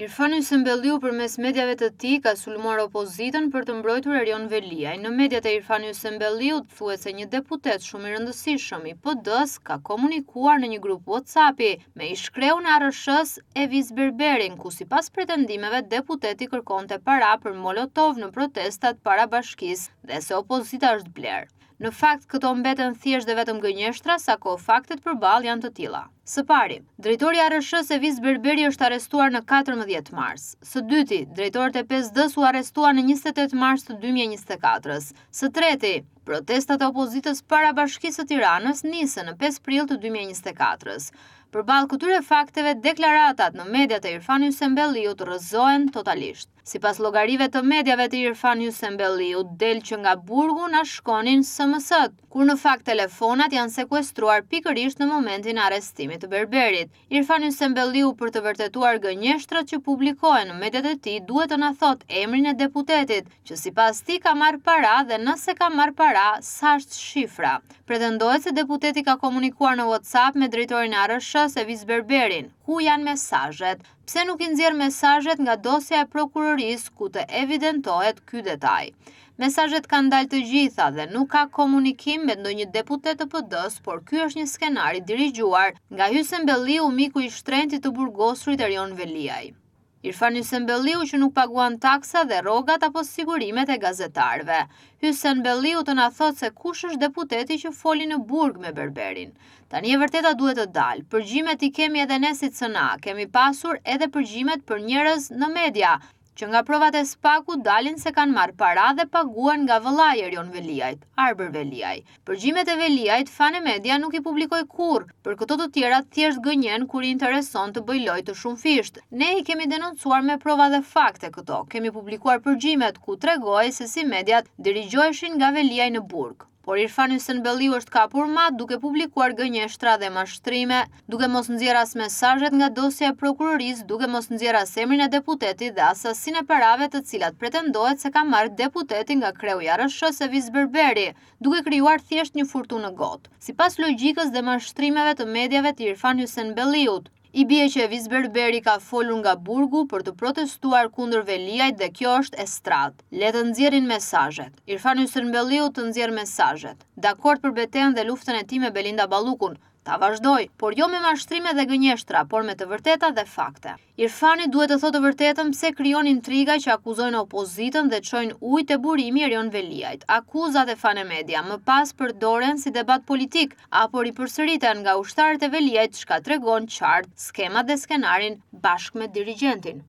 Irfani Sembelliu përmes medjave të tij ka sulmuar opozitën për të mbrojtur Erion Veliaj. Në mediat e Irfani Sembelliut thuhet se një deputet shumë i rëndësishëm i PD-s ka komunikuar në një grup WhatsApp-i me ish-kreun e ARSH-s Evis Berberin, ku sipas pretendimeve deputeti kërkonte para për molotov në protestat para bashkisë dhe se opozita është bler. Në fakt, këto mbeten thjesht dhe vetëm gënjeshtra, sako faktet përballë janë të tilla. Së pari, drejtori i ARSH-s Evis Berberi është arrestuar në 14 mars. Së dyti, drejtorët e PSD-s u arrestuan në 28 mars të 2024-s. Së treti, protestat e opozitës para bashkisë së Tiranës nisën në 5 prill të 2024-s. Përballë këtyre fakteve, deklaratat në mediat e Irfani Sembelliut rrëzohen totalisht. Sipas llogarive të medjave të Irfani Sembelliut, del që nga burgu na shkonin SMS-t, kur në fakt telefonat janë sekuestruar pikërisht në momentin e arrestimit të Berberit. Irfani Sembelliu, për të vërtetuar gënjeshtrat që publikohen në mediat e tij, duhet të na thotë emrin e deputetit, që sipas tij ka marrë para dhe nëse ka marrë para, sa është shifra. Pretendohet se deputeti ka komunikuar në WhatsApp me drejtorin e ARSH-s Evis Berberin. Ku janë mesazhet? Pse nuk i nxjerr mesazhet nga dosja e prokurorisë ku të evidentohet ky detaj? Mesazhet kanë dalë të gjitha dhe nuk ka komunikim me ndonjë deputet të PD-s, por ky është një skenar i dirigjuar nga Hy Sembelliu, miku i shtrenjtë të burgosurit Erion Veliaj. Irfani Sembelliu që nuk paguan taksa dhe rrogat apo sigurimet e gazetarëve. Hy Sembelliu të na thotë se kush është deputeti që foli në burg me Berberin. Tani e vërteta duhet të dalë. Përgjimet i kemi edhe ne si CNA, kemi pasur edhe përgjimet për njerëz në media, që nga provat e SPAK-u dalin se kanë marrë para dhe paguan nga vëllai Erion Veliajt, Arber Veliaj. Përgjimet e Veliajt Fane Media nuk i publikoi kurrë, për këto të tjerat thjesht gënjen kur i intereson të bëj lojë të shumëfisht. Ne i kemi denoncuar me prova dhe fakte këto. Kemi publikuar përgjimet ku tregoi se si mediat dirigjoheshin nga Veliaj në burg. Por Irfani Sembelliu është kapur mat duke publikuar gënjeshtra dhe mashtrime, duke mos nxjerr as mesazhet nga dosja e prokurorisë, duke mos nxjerr as emrin e deputetit dhe as sasinë e parave të cilat pretendohet se ka marrë deputeti nga kreu i ARSH-s Evis Berberi, duke krijuar thjesht një furtunë gotë. Sipas logjikës dhe mashtrimeve të medjave të Irfani Sembelliut, i bie që Evis Berberi ka folur nga burgu për të protestuar kundër Veliajt dhe kjo është estradë. Le të nxjerrin mesazhet. Irfani Sembelliu të nxjerr mesazhet. Dakord për betejën dhe luftën e tij me Belinda Ballukun. Ta vazhdoj, por jo me mashtrime dhe gënjeshtra, por me të vërteta dhe fakte. Irfani duhet të thotë të vërtetën pse krijon intriga që akuzojnë opozitën dhe çojnë ujë te burimi Erion Veliajt. Akuzat e Fane Media më pas përdoren si debat politik apo ripërsëriten nga ushtarët e Veliajt, çka tregon qartë skemat dhe skenarin bashkë me dirigjentin.